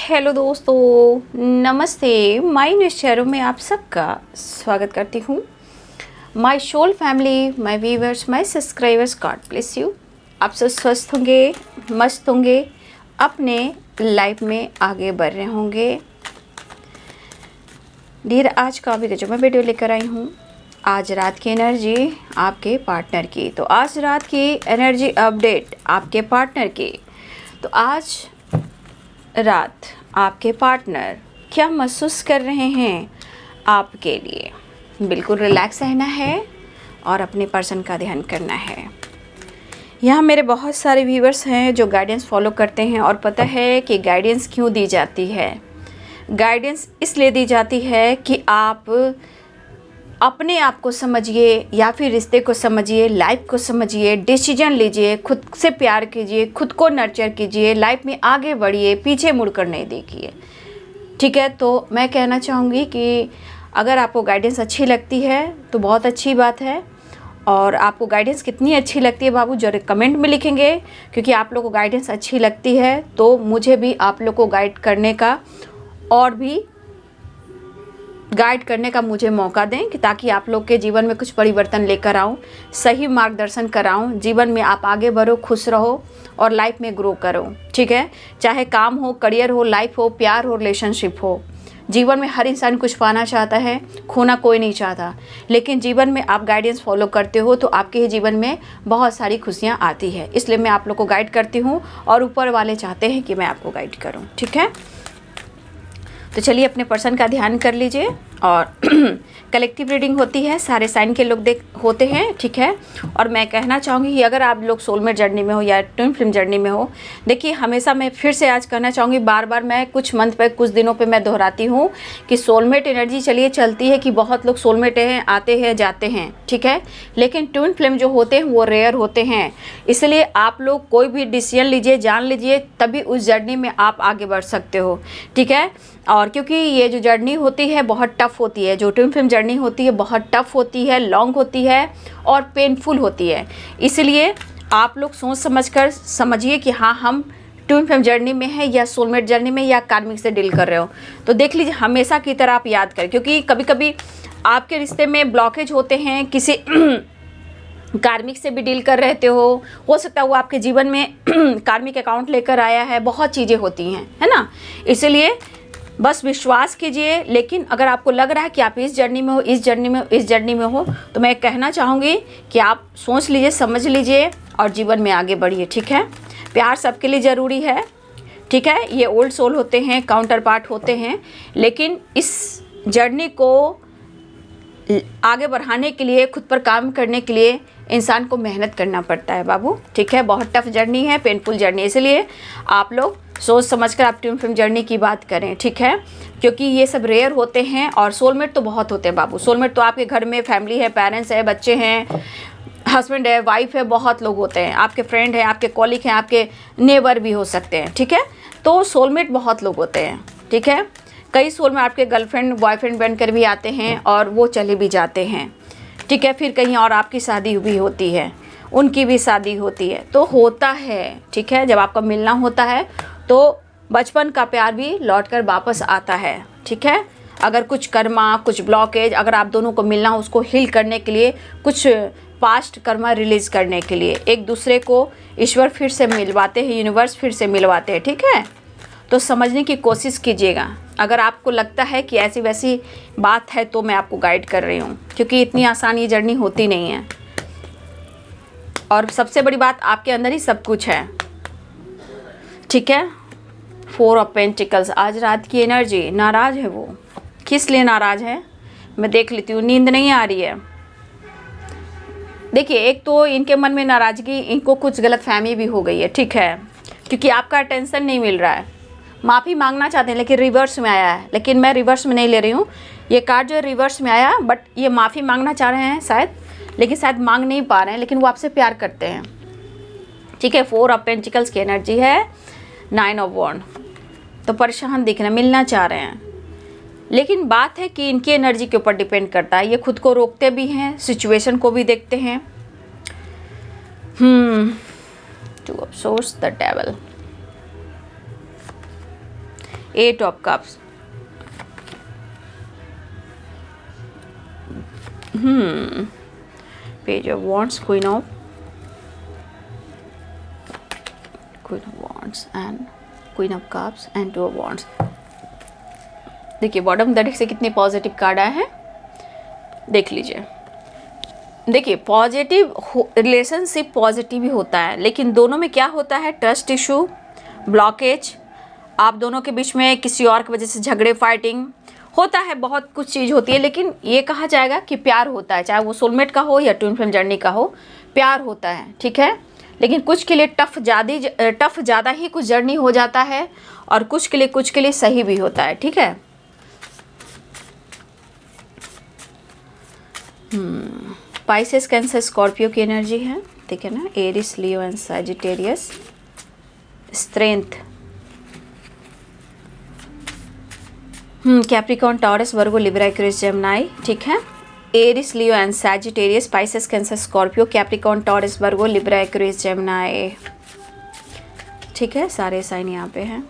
Hello दोस्तों, नमस्ते। My nature में आप सबका स्वागत करती हूँ। My soul family, my viewers, my subscribers, God bless you. आप सब स्वस्थ होंगे, मस्त होंगे, अपने लाइफ में आगे बढ़ रहे होंगे। डियर, आज का भी जो मैं वीडियो लेकर आई हूँ, आज रात की एनर्जी आपके पार्टनर की। तो आज रात की एनर्जी अपडेट आपके पार्टनर की। तो आज रात आपके पार्टनर क्या महसूस कर रहे हैं आपके लिए। बिल्कुल रिलैक्स रहना है और अपने पर्सन का ध्यान करना है। यहाँ मेरे बहुत सारे व्यूअर्स हैं जो गाइडेंस फॉलो करते हैं और पता है कि गाइडेंस क्यों दी जाती है। गाइडेंस इसलिए दी जाती है कि आप अपने आप को समझिए या फिर रिश्ते को समझिए, लाइफ को समझिए, डिसीजन लीजिए, खुद से प्यार कीजिए, खुद को नर्चर कीजिए, लाइफ में आगे बढ़िए, पीछे मुड़कर नहीं देखिए। ठीक है, तो मैं कहना चाहूँगी कि अगर आपको गाइडेंस अच्छी लगती है तो बहुत अच्छी बात है। और आपको गाइडेंस कितनी अच्छी लगती है बाबू जरूर कमेंट में लिखेंगे, क्योंकि आप लोग को गाइडेंस अच्छी लगती है तो मुझे भी आप लोग को गाइड करने का और भी गाइड करने का मुझे मौका दें कि ताकि आप लोग के जीवन में कुछ परिवर्तन लेकर आऊँ, सही मार्गदर्शन कराऊँ, जीवन में आप आगे बढ़ो, खुश रहो और लाइफ में ग्रो करो। ठीक है, चाहे काम हो, करियर हो, लाइफ हो, प्यार हो, रिलेशनशिप हो। जीवन में हर इंसान कुछ पाना चाहता है, खोना कोई नहीं चाहता। लेकिन जीवन में आप गाइडेंस फॉलो करते हो तो आपके ही जीवन में बहुत सारी खुशियाँ आती है। इसलिए मैं आप लोग को गाइड करती हूँ और ऊपर वाले चाहते हैं कि मैं आपको गाइड करूँ। ठीक है, तो चलिए अपने पर्सन का ध्यान कर लीजिए। और कलेक्टिव रीडिंग होती है, सारे साइन के लोग होते हैं। ठीक है, और मैं कहना चाहूँगी कि अगर आप लोग सोलमेट जर्नी में हो या ट्विन फ्लेम जर्नी में हो, देखिए हमेशा मैं फिर से आज कहना चाहूँगी, बार बार मैं कुछ मंथ पे, कुछ दिनों पे मैं दोहराती हूँ कि सोलमेट एनर्जी चलिए चलती है कि बहुत लोग सोलमेट हैं, आते हैं जाते हैं। ठीक है, लेकिन ट्विन फ्लेम जो होते हैं वो रेयर होते हैं। इसलिए आप लोग कोई भी डिसीजन लीजिए, जान लीजिए, तभी उस जर्नी में आप आगे बढ़ सकते हो। ठीक है, और क्योंकि ये जो जर्नी होती है बहुत टफ़ होती है, जो ट्विन फ्लेम जर्नी होती है बहुत टफ़ होती है, लॉन्ग होती है और पेनफुल होती है। इसलिए आप लोग सोच समझकर समझिए कि हाँ, हम ट्विन फ्लेम जर्नी में है या सोलमेट जर्नी में या कार्मिक से डील कर रहे हो। तो देख लीजिए, हमेशा की तरह आप याद करें, क्योंकि कभी कभी आपके रिश्ते में ब्लॉकेज होते हैं, किसी कार्मिक से भी डील कर रहते हो सकता है वो आपके जीवन में कार्मिक अकाउंट लेकर आया है, बहुत चीज़ें होती हैं, है ना। इसलिए बस विश्वास कीजिए। लेकिन अगर आपको लग रहा है कि आप इस जर्नी में हो, इस जर्नी में हो, तो मैं कहना चाहूँगी कि आप सोच लीजिए, समझ लीजिए और जीवन में आगे बढ़िए। ठीक है, प्यार सबके लिए ज़रूरी है। ठीक है, ये ओल्ड सोल होते हैं, काउंटर पार्ट होते हैं, लेकिन इस जर्नी को आगे बढ़ाने के लिए, खुद पर काम करने के लिए इंसान को मेहनत करना पड़ता है बाबू। ठीक है, बहुत टफ जर्नी है, पेनफुल जर्नी। इसलिए आप लोग सोच समझकर आप ट्विन फ्लेम जर्नी की बात करें। ठीक है, क्योंकि ये सब रेयर होते हैं और सोलमेट तो बहुत होते हैं बाबू। सोलमेट तो आपके घर में फैमिली है, पेरेंट्स है, बच्चे हैं, हस्बैंड है, वाइफ है, बहुत लोग होते हैं, आपके फ्रेंड हैं, आपके कॉलीग हैं, आपके नेबर भी हो सकते हैं। ठीक है, तो सोलमेट बहुत लोग होते हैं। ठीक है, कई सोल में आपके गर्लफ्रेंड बॉयफ्रेंड बनकर भी आते हैं और वो चले भी जाते हैं। ठीक है, फिर कहीं और आपकी शादी भी होती है, उनकी भी शादी होती है, तो होता है। ठीक है, जब आपका मिलना होता है तो बचपन का प्यार भी लौटकर वापस आता है। ठीक है, अगर कुछ कर्मा, कुछ ब्लॉकेज, अगर आप दोनों को मिलना हो, उसको हील करने के लिए, कुछ पास्ट कर्मा रिलीज़ करने के लिए, एक दूसरे को ईश्वर फिर से मिलवाते हैं, यूनिवर्स फिर से मिलवाते हैं। ठीक है, तो समझने की कोशिश कीजिएगा। अगर आपको लगता है कि ऐसी वैसी बात है तो मैं आपको गाइड कर रही हूँ, क्योंकि इतनी आसान ये जर्नी होती नहीं है। और सबसे बड़ी बात, आपके अंदर ही सब कुछ है। ठीक है, 4 ऑफ पेंटिकल्स, आज रात की एनर्जी, नाराज़ है वो। किस लिए नाराज़ है मैं देख लेती हूँ। नींद नहीं आ रही है। देखिए, एक तो इनके मन में नाराज़गी, इनको कुछ गलतफहमी भी हो गई है। ठीक है, क्योंकि आपका अटेंशन नहीं मिल रहा है। माफ़ी मांगना चाहते हैं लेकिन रिवर्स में आया है, लेकिन मैं रिवर्स में नहीं ले रही हूँ। ये कार्ड जो रिवर्स में आया, बट ये माफ़ी मांगना चाह रहे हैं शायद, लेकिन शायद मांग नहीं पा रहे हैं, लेकिन वो आपसे प्यार करते हैं। ठीक है, 4 ऑफ पेंटिकल्स की एनर्जी है, 9 ऑफ वॉन्ड, तो परेशान दिख रहे हैं, मिलना चाह रहे हैं। लेकिन बात है कि इनकी एनर्जी के ऊपर डिपेंड करता है। ये खुद को रोकते भी हैं, सिचुएशन को भी देखते हैं। 2 of source, the devil, 8 of cups, page of wands, queen of wands and queen of cups and 2 of wands. देखिए बॉटम द डेक से कितने पॉजिटिव कार्ड आए हैं, देख लीजिए। देखिए पॉजिटिव रिलेशनशिप पॉजिटिव ही होता है, लेकिन दोनों में क्या होता है, ट्रस्ट इशू, ब्लॉकेज, आप दोनों के बीच में किसी और की वजह से झगड़े, फाइटिंग होता है, बहुत कुछ चीज़ होती है। लेकिन ये कहा जाएगा कि प्यार होता है, चाहे वो सोलमेट का हो या ट्विन फ्लेम जर्नी का हो, प्यार होता है, ठीक है। लेकिन कुछ के लिए टफ ज़्यादा ही कुछ जर्नी हो जाता है, और कुछ के लिए सही भी होता है, ठीक है। पाइसेस, कैंसर, स्कॉर्पियो की एनर्जी है, ठीक है ना। Aries, Leo and Sagittarius. Strength, Capricorn, Taurus, Virgo, Libra, Aquarius, Gemini, ठीक है। Aries, Leo and Sagittarius, Pisces, Cancer, Scorpio, Capricorn, Taurus, Virgo, Libra, Aquarius, Gemini, ठीक है। सारे साइन यहाँ पे हैं।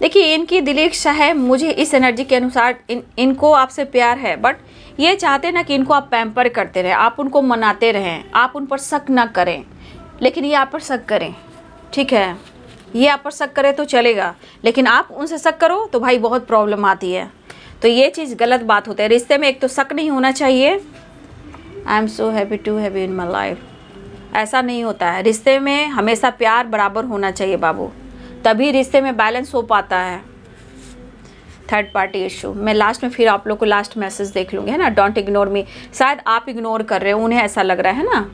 देखिए इनकी दिली इच्छा है, मुझे इस एनर्जी के अनुसार इनको आपसे प्यार है, बट ये चाहते ना कि इनको आप पैम्पर करते रहें, आप उनको मनाते रहें, आप उन पर शक ना करें। लेकिन ये आप पर शक करें, ठीक है, ये आप पर शक करें तो चलेगा, लेकिन आप उनसे शक करो तो भाई बहुत प्रॉब्लम आती है। तो ये चीज़ गलत बात होता है रिश्ते में। एक तो शक नहीं होना चाहिए। I am so happy to have in my life, ऐसा नहीं होता है। रिश्ते में हमेशा प्यार बराबर होना चाहिए बाबू, तभी रिश्ते में बैलेंस हो पाता है। थर्ड पार्टी इशू, मैं लास्ट में फिर आप लोग को लास्ट मैसेज देख लूँगी, है ना। डोंट इग्नोर मी, शायद आप इग्नोर कर रहे हो, उन्हें ऐसा लग रहा है ना।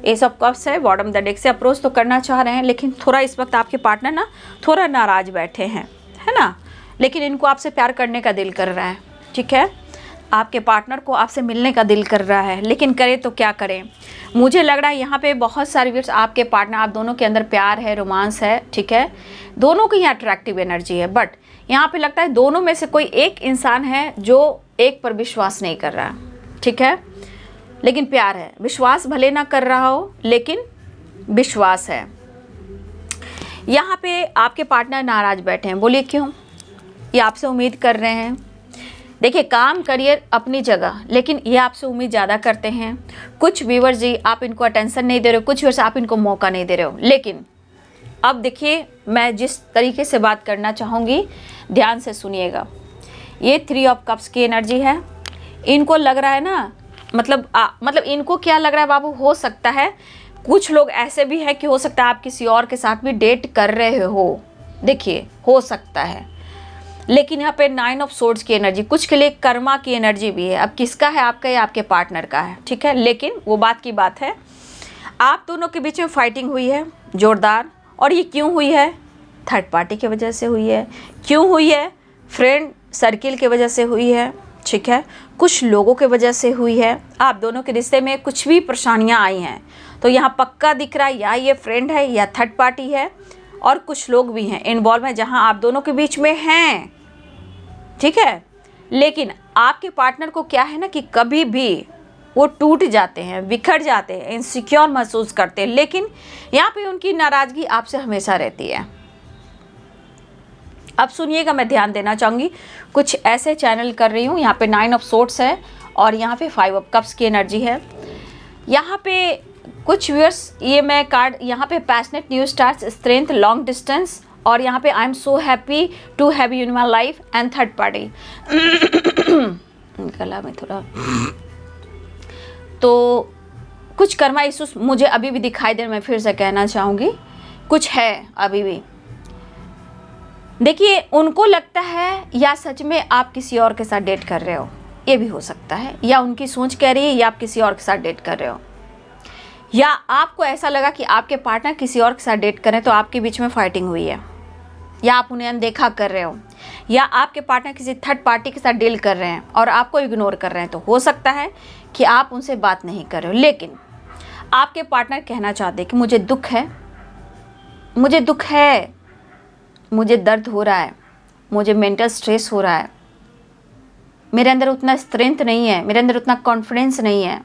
एस ऑफ कप्स है, बॉटम द डेक से अप्रोच तो करना चाह रहे हैं, लेकिन थोड़ा इस वक्त आपके पार्टनर ना थोड़ा नाराज बैठे हैं, है ना। लेकिन इनको आपसे प्यार करने का दिल कर रहा है, ठीक है। आपके पार्टनर को आपसे मिलने का दिल कर रहा है, लेकिन करे तो क्या करें। मुझे लग रहा है यहाँ पे बहुत सारे व्यूअर्स, आपके पार्टनर, आप दोनों के अंदर प्यार है, रोमांस है, ठीक है। दोनों की यहाँ अट्रैक्टिव एनर्जी है, बट यहाँ पे लगता है दोनों में से कोई एक इंसान है जो एक पर विश्वास नहीं कर रहा, ठीक है। लेकिन प्यार है, विश्वास भले ना कर रहा हो, लेकिन विश्वास है। यहाँ पे आपके पार्टनर नाराज बैठे हैं, बोलिए क्यों। ये आपसे उम्मीद कर रहे हैं। देखिए काम करियर अपनी जगह, लेकिन ये आपसे उम्मीद ज़्यादा करते हैं। कुछ व्यूअर्स जी आप इनको अटेंशन नहीं दे रहे हो, कुछ व्यूअर्स आप इनको मौका नहीं दे रहे हो। लेकिन अब देखिए मैं जिस तरीके से बात करना चाहूँगी, ध्यान से सुनिएगा। ये 3 ऑफ कप्स की एनर्जी है। इनको लग रहा है ना, मतलब इनको क्या लग रहा है बाबू, हो सकता है कुछ लोग ऐसे भी है कि हो सकता है आप किसी और के साथ भी डेट कर रहे हो, देखिए हो सकता है। लेकिन यहाँ पे 9 ऑफ सोर्ड्स की एनर्जी, कुछ के लिए कर्मा की एनर्जी भी है। अब किसका है, आपका या आपके पार्टनर का है, ठीक है। लेकिन वो बात की बात है, आप दोनों के बीच में फाइटिंग हुई है जोरदार, और ये क्यों हुई है, थर्ड पार्टी की वजह से हुई है। क्यों हुई है, फ्रेंड सर्किल की वजह से हुई है, ठीक है। कुछ लोगों की वजह से हुई है। आप दोनों के रिश्ते में कुछ भी परेशानियां आई हैं, तो यहाँ पक्का दिख रहा है या ये फ्रेंड है या थर्ड पार्टी है, और कुछ लोग भी हैं इन्वॉल्व हैं जहाँ आप दोनों के बीच में हैं, ठीक है। लेकिन आपके पार्टनर को क्या है ना कि कभी भी वो टूट जाते हैं, बिखर जाते हैं, इनसिक्योर महसूस करते हैं, लेकिन यहाँ पे उनकी नाराज़गी आपसे हमेशा रहती है। अब सुनिएगा, मैं ध्यान देना चाहूँगी, कुछ ऐसे चैनल कर रही हूँ। यहाँ पे 9 ऑफ सोर्ड्स है और यहाँ पे 5 ऑफ कप्स की एनर्जी है। यहाँ पे कुछ व्यूअर्स, ये मैं कार्ड यहाँ पे passionate, new stars, strength, long distance, और यहाँ पे I am so happy to have you in my life and third party. गला में थोड़ा, तो कुछ कर्मा इश्यूज मुझे अभी भी दिखाई दे, मैं फिर से कहना चाहूँगी कुछ है अभी भी। देखिए उनको लगता है या सच में आप किसी और के साथ डेट कर रहे हो, ये भी हो सकता है, या उनकी सोच कह रही है या आप किसी और के साथ डेट कर रहे हो, या आपको ऐसा लगा कि आपके पार्टनर किसी और के साथ डेट करें तो आपके बीच में फाइटिंग हुई है, या आप उन्हें अनदेखा कर रहे हो, या आपके पार्टनर किसी थर्ड पार्टी के साथ डील कर रहे हैं और आपको इग्नोर कर रहे हैं। तो हो सकता है कि आप उनसे बात नहीं कर रहे हो, लेकिन आपके पार्टनर कहना चाहते हैं कि मुझे दुख है, मुझे दुख है, मुझे दर्द हो रहा है, मुझे मेंटल स्ट्रेस हो रहा है, मेरे अंदर उतना स्ट्रेंथ नहीं है, मेरे अंदर उतना कॉन्फिडेंस नहीं है,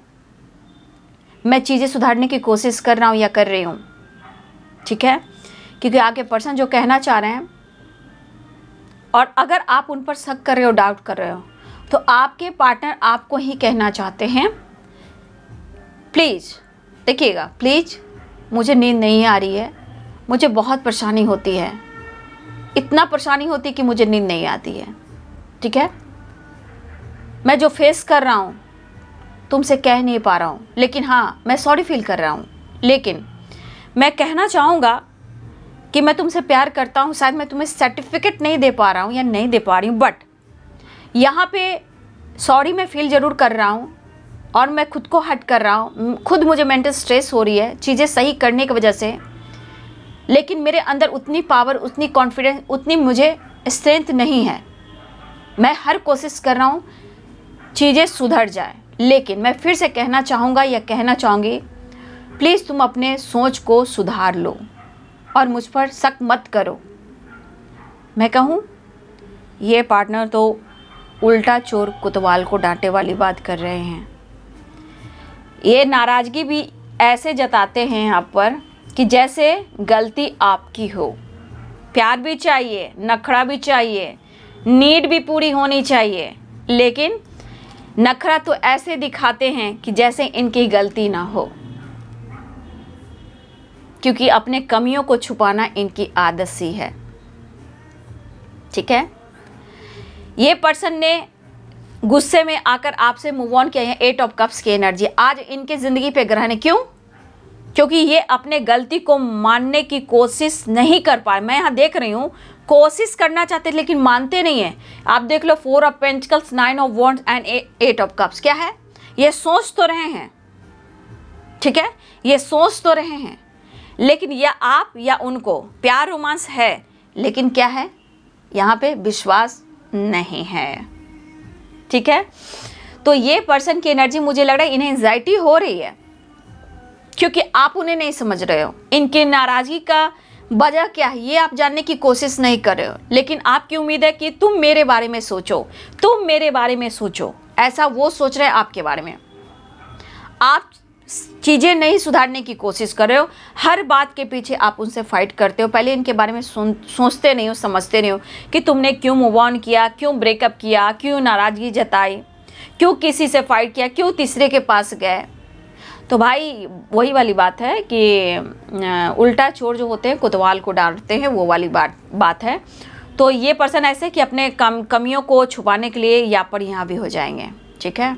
मैं चीज़ें सुधारने की कोशिश कर रहा हूँ या कर रही हूँ, ठीक है। क्योंकि आगे पर्सन जो कहना चाह रहे हैं और अगर आप उन पर शक कर रहे हो, डाउट कर रहे हो, तो आपके पार्टनर आपको ही कहना चाहते हैं प्लीज़, देखिएगा, प्लीज़ मुझे नींद नहीं आ रही है, मुझे बहुत परेशानी होती है, इतना परेशानी होती है कि मुझे नींद नहीं आती है, ठीक है, मैं जो फेस कर रहा हूँ तुमसे कह नहीं पा रहा हूँ, लेकिन हाँ मैं सॉरी फील कर रहा हूँ, लेकिन मैं कहना चाहूँगा कि मैं तुमसे प्यार करता हूँ, शायद मैं तुम्हें सर्टिफिकेट नहीं दे पा रहा हूँ या नहीं दे पा रही हूँ, बट यहाँ पे सॉरी मैं फील ज़रूर कर रहा हूँ और मैं खुद को हर्ट कर रहा हूँ, खुद मुझे मेंटल स्ट्रेस हो रही है चीज़ें सही करने की वजह से, लेकिन मेरे अंदर उतनी पावर, उतनी कॉन्फिडेंस, उतनी मुझे स्ट्रेंथ नहीं है। मैं हर कोशिश कर रहा हूँ चीज़ें सुधर जाए, लेकिन मैं फिर से कहना चाहूँगा या कहना चाहूँगी प्लीज़ तुम अपने सोच को सुधार लो और मुझ पर शक मत करो। मैं कहूँ ये पार्टनर तो उल्टा चोर कोतवाल को डांटे वाली बात कर रहे हैं। ये नाराज़गी भी ऐसे जताते हैं आप पर कि जैसे गलती आपकी हो। प्यार भी चाहिए, नखरा भी चाहिए, नीड भी पूरी होनी चाहिए, लेकिन नखरा तो ऐसे दिखाते हैं कि जैसे इनकी गलती ना हो, क्योंकि अपने कमियों को छुपाना इनकी आदत सी है, ठीक है। ये पर्सन ने गुस्से में आकर आपसे मूव ऑन किया है। 8 ऑफ कप्स की एनर्जी आज इनके ज़िंदगी पे ग्रहण है। क्यों? क्योंकि ये अपने गलती को मानने की कोशिश नहीं कर पा रहे। मैं यहाँ देख रही हूँ कोशिश करना चाहते लेकिन मानते नहीं हैं। आप देख लो 4 of pentacles, 9 of wands and 8 of cups. क्या है? ये सोच तो रहे हैं, ठीक है, ये सोच तो रहे हैं, लेकिन या आप या उनको प्यार रोमांस है, लेकिन क्या है यहाँ पे विश्वास नहीं है, ठीक है। तो ये पर्सन की एनर्जी मुझे लग रहा है इन्हें एंजाइटी हो रही है क्योंकि आप उन्हें नहीं समझ रहे हो। इनकी नाराज़गी का वजह क्या है ये आप जानने की कोशिश नहीं कर रहे हो, लेकिन आपकी उम्मीद है कि तुम मेरे बारे में सोचो, तुम मेरे बारे में सोचो। ऐसा वो सोच रहे हैं आपके बारे में। आप चीज़ें नहीं सुधारने की कोशिश कर रहे हो, हर बात के पीछे आप उनसे फाइट करते हो। पहले इनके बारे में सोचते नहीं हो, समझते नहीं हो कि तुमने क्यों मूव ऑन किया, क्यों ब्रेकअप किया, क्यों नाराज़गी जताई, क्यों किसी से फाइट किया, क्यों तीसरे के पास गए। तो भाई वही वाली बात है कि उल्टा चोर जो होते हैं कोतवाल को डांटते हैं, वो वाली बात है। तो ये पर्सन ऐसे कि अपने कमियों को छुपाने के लिए यहाँ पर यहाँ भी हो जाएंगे, ठीक है,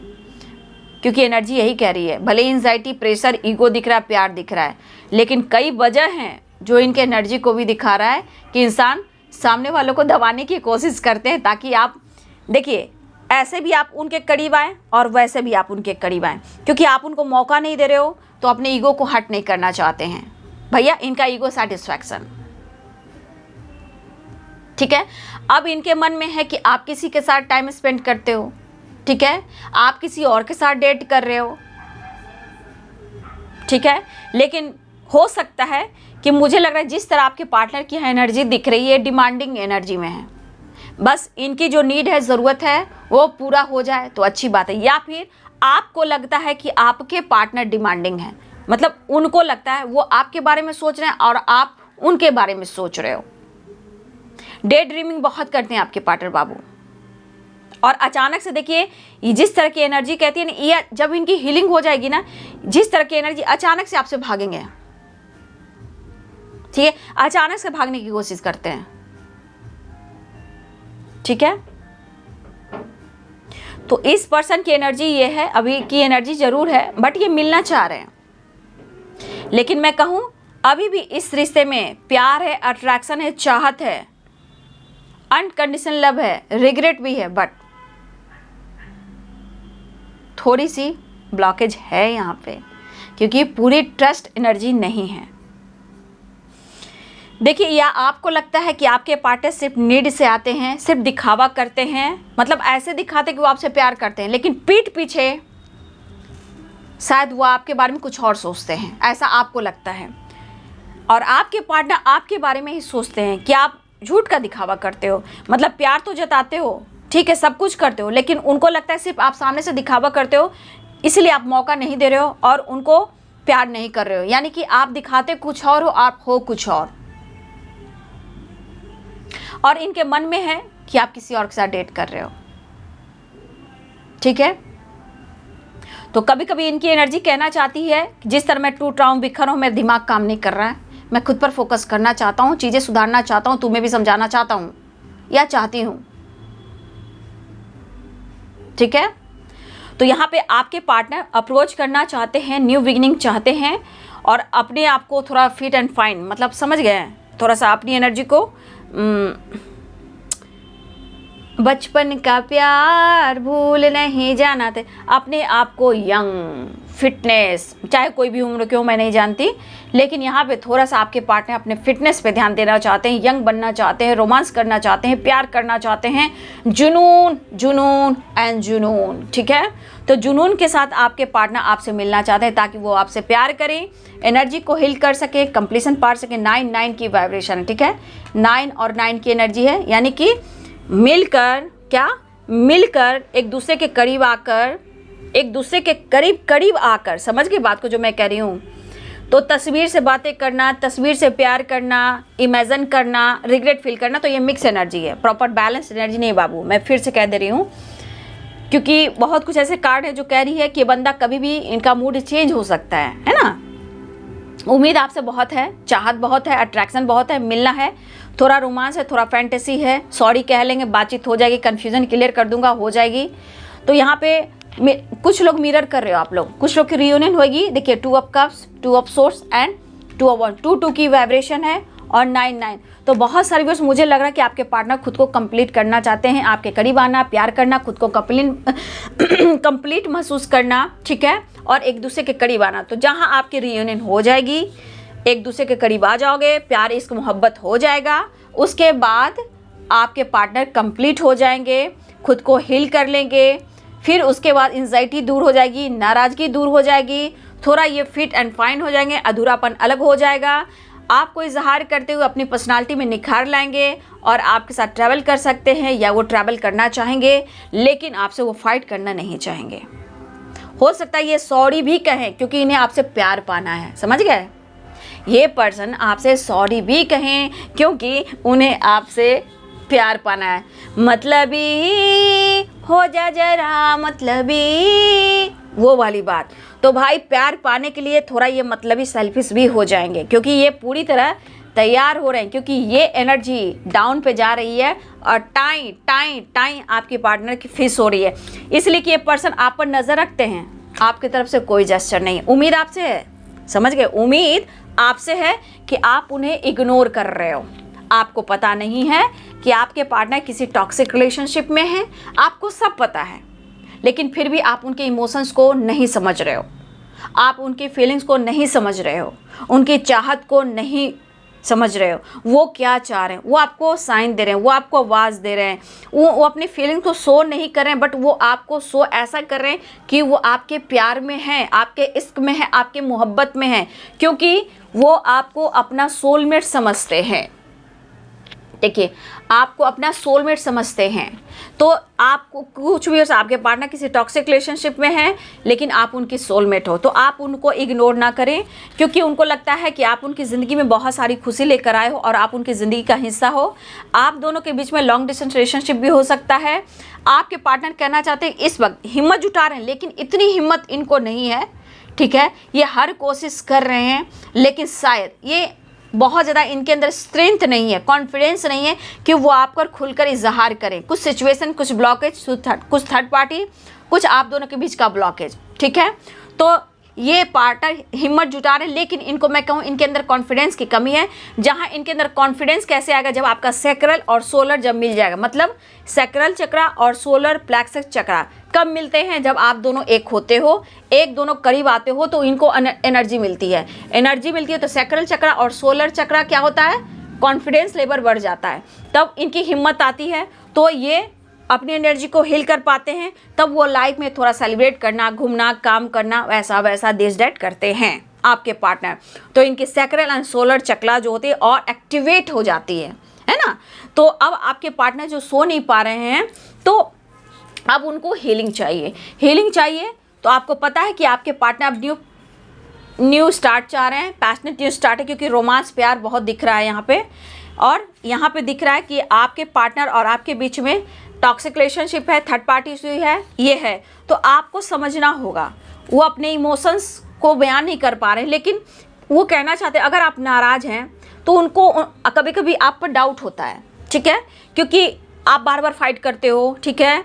क्योंकि एनर्जी यही कह रही है। भले एंजाइटी, प्रेशर, ईगो दिख रहा है, प्यार दिख रहा है, लेकिन कई वजह हैं जो इनके एनर्जी को भी दिखा रहा है कि इंसान सामने वालों को दबाने की कोशिश करते हैं ताकि आप देखिए ऐसे भी आप उनके करीब आएँ और वैसे भी आप उनके करीब आएँ, क्योंकि आप उनको मौका नहीं दे रहे हो तो अपने ईगो को हट नहीं करना चाहते हैं। भैया इनका ईगो सेटिस्फैक्शन, ठीक है। अब इनके मन में है कि आप किसी के साथ टाइम स्पेंड करते हो, ठीक है, आप किसी और के साथ डेट कर रहे हो, ठीक है, लेकिन हो सकता है कि मुझे लग रहा है जिस तरह आपके पार्टनर की एनर्जी दिख रही है डिमांडिंग एनर्जी में है। बस इनकी जो नीड है, ज़रूरत है, वो पूरा हो जाए तो अच्छी बात है। या फिर आपको लगता है कि आपके पार्टनर डिमांडिंग है, मतलब उनको लगता है वो आपके बारे में सोच रहे हैं और आप उनके बारे में सोच रहे हो। डे ड्रीमिंग बहुत करते हैं आपके पार्टनर बाबू। और अचानक से देखिए जिस तरह की एनर्जी कहती है ना, ये जब इनकी हीलिंग हो जाएगी ना, जिस तरह की एनर्जी अचानक से आपसे भागेंगे, ठीक है, अचानक से भागने की कोशिश करते हैं, ठीक है। तो इस पर्सन की एनर्जी ये है, अभी की एनर्जी जरूर है, बट ये मिलना चाह रहे हैं। लेकिन मैं कहूं अभी भी इस रिश्ते में प्यार है, अट्रैक्शन है, चाहत है, अनकंडीशनल लव है, रिग्रेट भी है, बट थोड़ी सी ब्लॉकेज है यहाँ पे, क्योंकि पूरी ट्रस्ट एनर्जी नहीं है। देखिए, या आपको लगता है कि आपके पार्टनर सिर्फ नीड से आते हैं, सिर्फ दिखावा करते हैं, मतलब ऐसे दिखाते कि वो आपसे प्यार करते हैं, लेकिन पीठ पीछे शायद वो आपके बारे में कुछ और सोचते हैं, ऐसा आपको लगता है। और आपके पार्टनर आपके बारे में ही सोचते हैं कि आप झूठ का दिखावा करते हो, मतलब प्यार तो जताते हो, ठीक है, सब कुछ करते हो, लेकिन उनको लगता है सिर्फ आप सामने से दिखावा करते हो, इसलिए आप मौका नहीं दे रहे हो और उनको प्यार नहीं कर रहे हो। यानी कि आप दिखाते कुछ और हो, आप हो कुछ और इनके मन में है कि आप किसी और के साथ डेट कर रहे हो, ठीक है। तो कभी कभी इनकी एनर्जी कहना चाहती है जिस तरह मैं टूट रहा हूँ, बिखर हूँ, मेरा दिमाग काम नहीं कर रहा है, मैं खुद पर फोकस करना चाहता हूँ, चीज़ें सुधारना चाहता हूँ, तुम्हें भी समझाना चाहता हूँ या चाहती हूँ, ठीक है। तो यहाँ पे आपके पार्टनर अप्रोच करना चाहते हैं, न्यू बिगिनिंग चाहते हैं और अपने आप को थोड़ा फिट एंड फाइन, मतलब समझ गए हैं, थोड़ा सा अपनी एनर्जी को बचपन का प्यार भूल नहीं जाना थे, अपने आप को यंग, फिटनेस, चाहे कोई भी उम्र की हो मैं नहीं जानती, लेकिन यहाँ पे थोड़ा सा आपके पार्टनर अपने फिटनेस पे ध्यान देना चाहते हैं, यंग बनना चाहते हैं, रोमांस करना चाहते हैं, प्यार करना चाहते हैं, जुनून जुनून एंड जुनून, ठीक है। तो जुनून के साथ आपके पार्टनर आपसे मिलना चाहते हैं ताकि वो आपसे प्यार करें, एनर्जी को हील कर सके, कंप्लीशन पा सके। 9 की वाइब्रेशन है, ठीक है, 9 और 9 की एनर्जी है, यानी कि मिलकर, क्या मिलकर एक दूसरे के करीब आकर, एक दूसरे के करीब करीब आकर, समझ गई बात को जो मैं कह रही हूँ। तो तस्वीर से बातें करना, तस्वीर से प्यार करना, इमेजिन करना, रिग्रेट फील करना, तो ये मिक्स एनर्जी है, प्रॉपर बैलेंस एनर्जी नहीं बाबू, मैं फिर से कह दे रही हूँ, क्योंकि बहुत कुछ ऐसे कार्ड है जो कह रही है कि बंदा कभी भी, इनका मूड चेंज हो सकता है ना। उम्मीद आपसे बहुत है, चाहत बहुत है, अट्रैक्शन बहुत है, मिलना है, थोड़ा रोमांस है, थोड़ा फैंटेसी है, सॉरी कह लेंगे, बातचीत हो जाएगी, कन्फ्यूजन क्लियर कर दूंगा, हो जाएगी। तो यहाँ पे कुछ लोग मिरर कर रहे हो आप लोग, कुछ लोग की रियूनियन होगी। देखिए 2 of cups, 2 of source and 2 of one, 2 की वाइब्रेशन है और 9 तो बहुत सारे व्यूअर्स, मुझे लग रहा है कि आपके पार्टनर खुद को कंप्लीट करना चाहते हैं, आपके करीब आना, प्यार करना, खुद को कंप्लीट महसूस करना, ठीक है, और एक दूसरे के करीब आना। तो जहाँ आपकी रियूनियन हो जाएगी, एक दूसरे के करीब आ जाओगे, प्यार इश्क मोहब्बत हो जाएगा, उसके बाद आपके पार्टनर कंप्लीट हो जाएंगे, खुद को हील कर लेंगे, फिर उसके बाद एंजाइटी दूर हो जाएगी, नाराज़गी दूर हो जाएगी, थोड़ा ये फिट एंड फाइन हो जाएंगे, अधूरापन अलग हो जाएगा, आपको इजहार करते हुए अपनी पर्सनालिटी में निखार लाएंगे और आपके साथ ट्रैवल कर सकते हैं या वो ट्रैवल करना चाहेंगे, लेकिन आपसे वो फाइट करना नहीं चाहेंगे। हो सकता है ये सॉरी भी कहें क्योंकि इन्हें आपसे प्यार पाना है, समझ गए। ये पर्सन आपसे सॉरी भी कहें क्योंकि उन्हें आपसे प्यार पाना है। मतलबी हो जा जरा मतलबी, वो वाली बात। तो भाई प्यार पाने के लिए थोड़ा ये मतलबी सेल्फिश भी हो जाएंगे क्योंकि ये पूरी तरह तैयार हो रहे हैं, क्योंकि ये एनर्जी डाउन पे जा रही है और टाइम आपके पार्टनर की फिश हो रही है, इसलिए कि ये पर्सन आप पर नज़र रखते हैं। आपकी तरफ से कोई जेस्चर नहीं, उम्मीद आपसे है, समझ गए, उम्मीद आपसे है कि आप उन्हें इग्नोर कर रहे हो। आपको पता नहीं है कि आपके पार्टनर किसी टॉक्सिक रिलेशनशिप में है, आपको सब पता है, लेकिन फिर भी आप उनके इमोशंस को नहीं समझ रहे हो, आप उनकी फीलिंग्स को नहीं समझ रहे हो, उनकी चाहत को नहीं समझ रहे हो, वो क्या चाह रहे हैं, वो आपको साइन दे रहे हैं, वो आपको आवाज़ दे रहे हैं, वो अपनी फीलिंग को शो नहीं कर रहे हैं, बट वो आपको शो ऐसा कर रहे हैं कि वो आपके प्यार में हैं, आपके इश्क में है, आपके मोहब्बत में है, क्योंकि वो आपको अपना सोलमेट समझते हैं। देखिए, आपको अपना सोलमेट समझते हैं। तो आपको कुछ भी, आपके पार्टनर किसी टॉक्सिक रिलेशनशिप में है लेकिन आप उनकी सोलमेट हो, तो आप उनको इग्नोर ना करें, क्योंकि उनको लगता है कि आप उनकी ज़िंदगी में बहुत सारी खुशी लेकर आए हो और आप उनकी ज़िंदगी का हिस्सा हो। आप दोनों के बीच में लॉन्ग डिस्टेंस रिलेशनशिप भी हो सकता है। आपके पार्टनर कहना चाहते हैं, इस वक्त हिम्मत जुटा रहे हैं, लेकिन इतनी हिम्मत इनको नहीं है, ठीक है, ये हर कोशिश कर रहे हैं, लेकिन शायद ये बहुत ज़्यादा इनके अंदर स्ट्रेंथ नहीं है, कॉन्फिडेंस नहीं है कि वो आप पर खुलकर इजहार करें। कुछ सिचुएशन, कुछ ब्लॉकेज, कुछ थर्ड पार्टी, कुछ आप दोनों के बीच का ब्लॉकेज, ठीक है। तो ये पार्टनर हिम्मत जुटा रहे हैं, लेकिन इनको मैं कहूँ इनके अंदर कॉन्फिडेंस की कमी है। जहाँ इनके अंदर कॉन्फिडेंस कैसे आएगा, जब आपका सैक्रल और सोलर जब मिल जाएगा, मतलब सैक्रल चक्रा और सोलर प्लेक्सस चक्रा कब मिलते हैं, जब आप दोनों एक होते हो, एक दोनों करीब आते हो, तो इनको एनर्जी मिलती है, एनर्जी मिलती है। तो सैक्रल चक्रा और सोलर चक्रा क्या होता है, कॉन्फिडेंस लेवल बढ़ जाता है, तब इनकी हिम्मत आती है, तो ये अपनी एनर्जी को हील कर पाते हैं, तब वो लाइफ में थोड़ा सेलिब्रेट करना, घूमना, काम करना, वैसा वैसा दिस दैट करते हैं आपके पार्टनर। तो इनकी सैक्रल एंड सोलर चक्रा जो होती है और एक्टिवेट हो जाती है ना। तो अब आपके पार्टनर जो सो नहीं पा रहे हैं, तो अब उनको हीलिंग चाहिए, हीलिंग चाहिए। तो आपको पता है कि आपके पार्टनर अब न्यू न्यू स्टार्ट चाह रहे हैं, पैशनेट न्यू स्टार्ट है, क्योंकि रोमांस प्यार बहुत दिख रहा है यहाँ पे। और यहाँ पे दिख रहा है कि आपके पार्टनर और आपके बीच में टॉक्सिक रिलेशनशिप है, थर्ड पार्टी हुई है, ये है। तो आपको समझना होगा, वो अपने इमोशंस को बयान नहीं कर पा रहे हैं, लेकिन वो कहना चाहते हैं। अगर आप नाराज़ हैं तो उनको कभी कभी आप पर डाउट होता है, ठीक है, क्योंकि आप बार बार फाइट करते हो, ठीक है,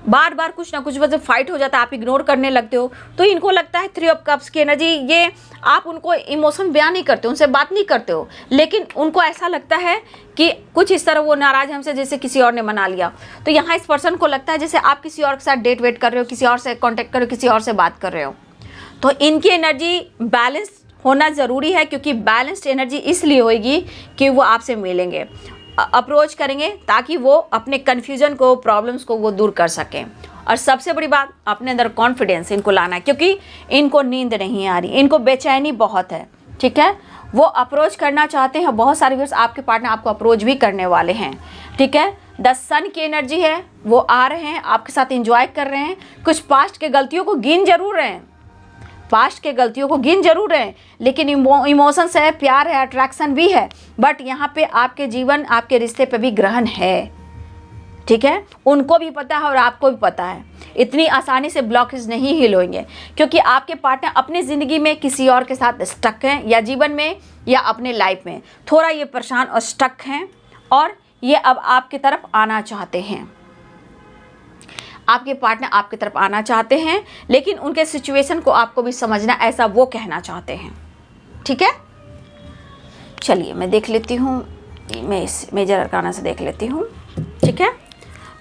बार बार कुछ ना कुछ वजह फाइट हो जाता है, आप इग्नोर करने लगते हो। तो इनको लगता है 3 ऑफ कप्स की एनर्जी, ये आप उनको इमोशन बयान नहीं करते हो, उनसे बात नहीं करते हो, लेकिन उनको ऐसा लगता है कि कुछ इस तरह वो नाराज़ हमसे जैसे किसी और ने मना लिया। तो यहाँ इस पर्सन को लगता है जैसे आप किसी और के साथ डेट वेट कर रहे हो, किसी और से कॉन्टेक्ट कर रहे हो, किसी और से बात कर रहे हो। तो इनकी एनर्जी बैलेंस होना ज़रूरी है, क्योंकि बैलेंस्ड एनर्जी इसलिए होगी कि वो आपसे मिलेंगे, अप्रोच करेंगे, ताकि वो अपने कन्फ्यूजन को, प्रॉब्लम्स को वो दूर कर सकें। और सबसे बड़ी बात, अपने अंदर कॉन्फिडेंस इनको लाना है, क्योंकि इनको नींद नहीं आ रही, इनको बेचैनी बहुत है, ठीक है। वो अप्रोच करना चाहते हैं, बहुत सारे व्यूअर्स आपके पार्टनर आपको अप्रोच भी करने वाले हैं, ठीक है। 10 सन की एनर्जी है, वो आ रहे हैं, आपके साथ इंजॉय कर रहे हैं, कुछ पास्ट के गलतियों को गिन जरूर रहे हैं, पास्ट के गलतियों को गिन जरूर रहे हैं, लेकिन इमोशंस है, प्यार है, अट्रैक्शन भी है, बट यहाँ पे आपके जीवन, आपके रिश्ते पे भी ग्रहण है, ठीक है। उनको भी पता है और आपको भी पता है, इतनी आसानी से ब्लॉकेज नहीं हिल होंगे, क्योंकि आपके पार्टनर अपनी ज़िंदगी में किसी और के साथ स्टक हैं, या जीवन में या अपने लाइफ में थोड़ा ये परेशान और स्टक हैं, और ये अब आपकी तरफ आना चाहते हैं, आपके पार्टनर आपकी तरफ आना चाहते हैं, लेकिन उनके सिचुएशन को आपको भी समझना, ऐसा वो कहना चाहते हैं, ठीक है। चलिए मैं देख लेती हूँ, मैं इस मेजर अरकाना से देख लेती हूँ, ठीक है।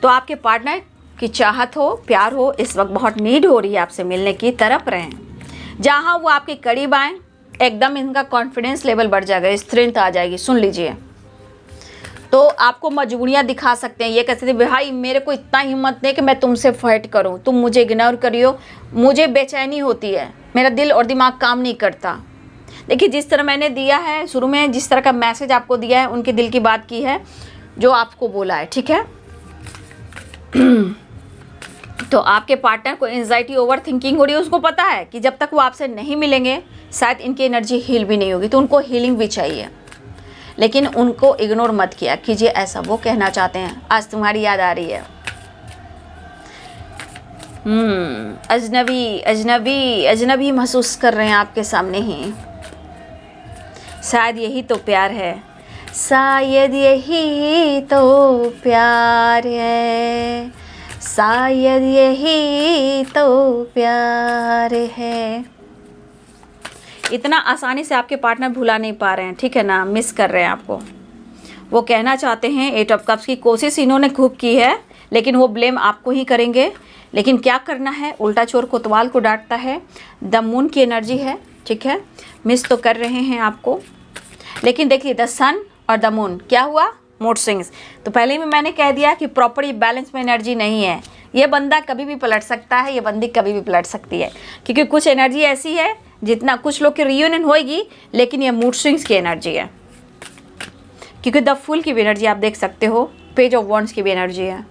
तो आपके पार्टनर की चाहत हो, प्यार हो, इस वक्त बहुत नीड हो रही है आपसे मिलने की, तरफ रहें। जहाँ वो आपके करीब आएँ, एकदम इनका कॉन्फिडेंस लेवल बढ़ जाएगा, स्ट्रेंथ आ जाएगी। सुन लीजिए, तो आपको मजबूरियां दिखा सकते हैं, ये कह सकते हैं भाई मेरे को इतना हिम्मत नहीं कि मैं तुमसे फाइट करूं, तुम मुझे इग्नोर करियो, मुझे बेचैनी होती है, मेरा दिल और दिमाग काम नहीं करता। देखिए, जिस तरह मैंने दिया है शुरू में, जिस तरह का मैसेज आपको दिया है, उनके दिल की बात की है, जो आपको बोला है, ठीक है। तो आपके पार्टनर को एंजाइटी, ओवर थिंकिंग हो रही है, उसको पता है कि जब तक वो आपसे नहीं मिलेंगे शायद इनकी एनर्जी हील भी नहीं होगी, तो उनको हीलिंग भी चाहिए, लेकिन उनको इग्नोर मत किया कीजिए, ऐसा वो कहना चाहते हैं। आज तुम्हारी याद आ रही है, अजनबी अजनबी अजनबी महसूस कर रहे हैं आपके सामने ही, शायद यही तो प्यार है, शायद यही तो प्यार है, शायद यही तो प्यार है। इतना आसानी से आपके पार्टनर भुला नहीं पा रहे हैं, ठीक है ना, मिस कर रहे हैं आपको। वो कहना चाहते हैं, 8 ऑफ कप्स की कोशिश इन्होंने खूब की है, लेकिन वो ब्लेम आपको ही करेंगे। लेकिन क्या करना है, उल्टा चोर कोतवाल को डांटता है। द मून की एनर्जी है, ठीक है, मिस तो कर रहे हैं आपको, लेकिन देखिए द सन और द मून क्या हुआ, मूड स्विंग्स। तो पहले भी मैंने कह दिया कि प्रॉपर बैलेंस में एनर्जी नहीं है, ये बंदा कभी भी पलट सकता है, ये बंदी कभी भी पलट सकती है, क्योंकि कुछ एनर्जी ऐसी है, जितना कुछ लोग की रियूनियन होएगी, लेकिन ये मूड स्विंग्स की एनर्जी है, क्योंकि द फुल की भी एनर्जी आप देख सकते हो, पेज ऑफ वॉन्ड्स की भी एनर्जी है।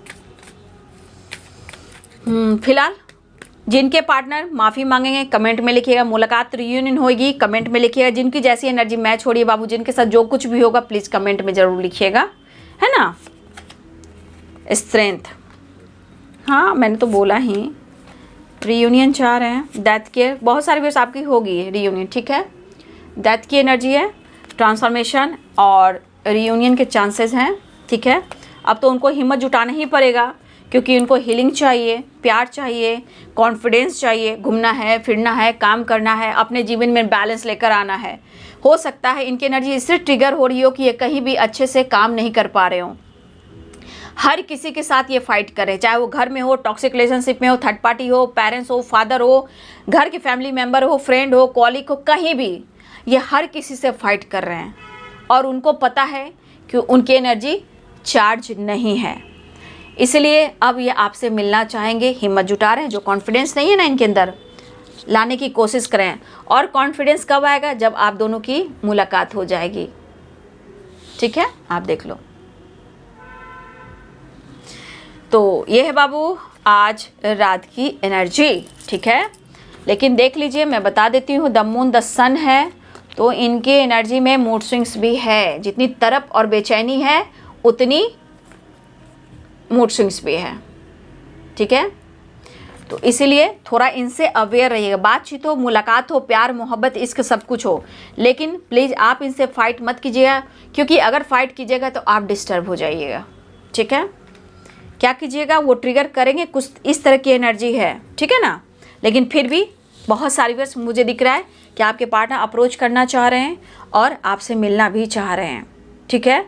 फिलहाल जिनके पार्टनर माफ़ी मांगेंगे कमेंट में लिखिएगा, मुलाकात रियूनियन होगी कमेंट में लिखिएगा, जिनकी जैसी एनर्जी मैच हो रही है बाबू, जिनके साथ जो कुछ भी होगा प्लीज़ कमेंट में ज़रूर लिखिएगा, है ना। स्ट्रेंथ, हाँ मैंने तो बोला ही, रियूनियन चाह रहे हैं, डेथ केयर, बहुत सारी वेस आपकी होगी रियूनियन, ठीक है। डेथ की एनर्जी है, ट्रांसफॉर्मेशन और रियूनियन के चांसेस हैं, ठीक है। अब तो उनको हिम्मत जुटाना ही पड़ेगा, क्योंकि उनको हीलिंग चाहिए, प्यार चाहिए, कॉन्फिडेंस चाहिए, घूमना है, फिरना है, काम करना है, अपने जीवन में बैलेंस लेकर आना है। हो सकता है इनकी एनर्जी इससे ट्रिगर हो रही हो कि ये कहीं भी अच्छे से काम नहीं कर पा रहे हों, हर किसी के साथ ये फाइट करें, चाहे वो घर में हो, टॉक्सिक रिलेशनशिप में हो, थर्ड पार्टी हो, पेरेंट्स हो, फादर हो, घर के फैमिली मेम्बर हो, फ्रेंड हो, कॉलीग हो, कहीं भी ये हर किसी से फाइट कर रहे हैं, और उनको पता है कि उनकी एनर्जी चार्ज नहीं है, इसलिए अब ये आपसे मिलना चाहेंगे, हिम्मत जुटा रहे हैं। जो कॉन्फिडेंस नहीं है ना इनके अंदर, लाने की कोशिश करें। और कॉन्फिडेंस कब आएगा, जब आप दोनों की मुलाकात हो जाएगी, ठीक है, आप देख लो। तो ये है बाबू आज रात की एनर्जी, ठीक है। लेकिन देख लीजिए, मैं बता देती हूँ, द मून द सन है, तो इनके एनर्जी में मूड स्विंग्स भी है। जितनी तरफ और बेचैनी है उतनी मूड स्विंग्स भी है, ठीक है। तो इसीलिए थोड़ा इनसे अवेयर रहिएगा। बातचीत हो, मुलाकात हो, प्यार मोहब्बत इश्क सब कुछ हो, लेकिन प्लीज़ आप इनसे फाइट मत कीजिएगा, क्योंकि अगर फाइट कीजिएगा तो आप डिस्टर्ब हो जाइएगा, ठीक है। क्या कीजिएगा, वो ट्रिगर करेंगे, कुछ इस तरह की एनर्जी है, ठीक है ना। लेकिन फिर भी बहुत सारी वर्ष मुझे दिख रहा है कि आपके पार्टनर अप्रोच करना चाह रहे हैं और आपसे मिलना भी चाह रहे हैं, ठीक है।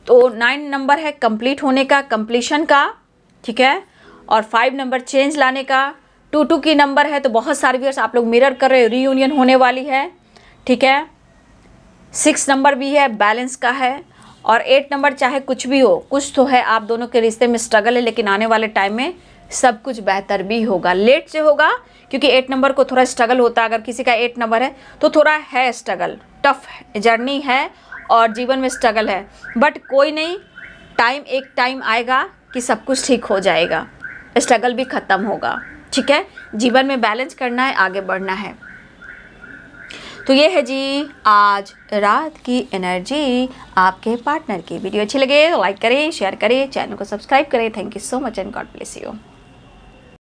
तो 9 नंबर है कंप्लीट होने का, कंप्लीशन का, ठीक है। और 5 नंबर चेंज लाने का, 2 की नंबर है, तो बहुत सारे व्यूअर्स आप लोग मिरर कर रहे हो, रीयूनियन होने वाली है, ठीक है। 6 नंबर भी है, बैलेंस का है। और 8 नंबर चाहे कुछ भी हो, कुछ तो है, आप दोनों के रिश्ते में स्ट्रगल है, लेकिन आने वाले टाइम में सब कुछ बेहतर भी होगा। लेट से होगा, क्योंकि 8 नंबर को थोड़ा स्ट्रगल होता है। अगर किसी का 8 नंबर है तो थोड़ा है स्ट्रगल, टफ जर्नी है और जीवन में स्ट्रगल है, बट कोई नहीं, एक टाइम आएगा कि सब कुछ ठीक हो जाएगा, स्ट्रगल भी ख़त्म होगा, ठीक है। जीवन में बैलेंस करना है, आगे बढ़ना है। तो ये है जी आज रात की एनर्जी आपके पार्टनर की। वीडियो अच्छी लगे तो लाइक करें, शेयर करें, चैनल को सब्सक्राइब करें। Thank you so much and God bless you.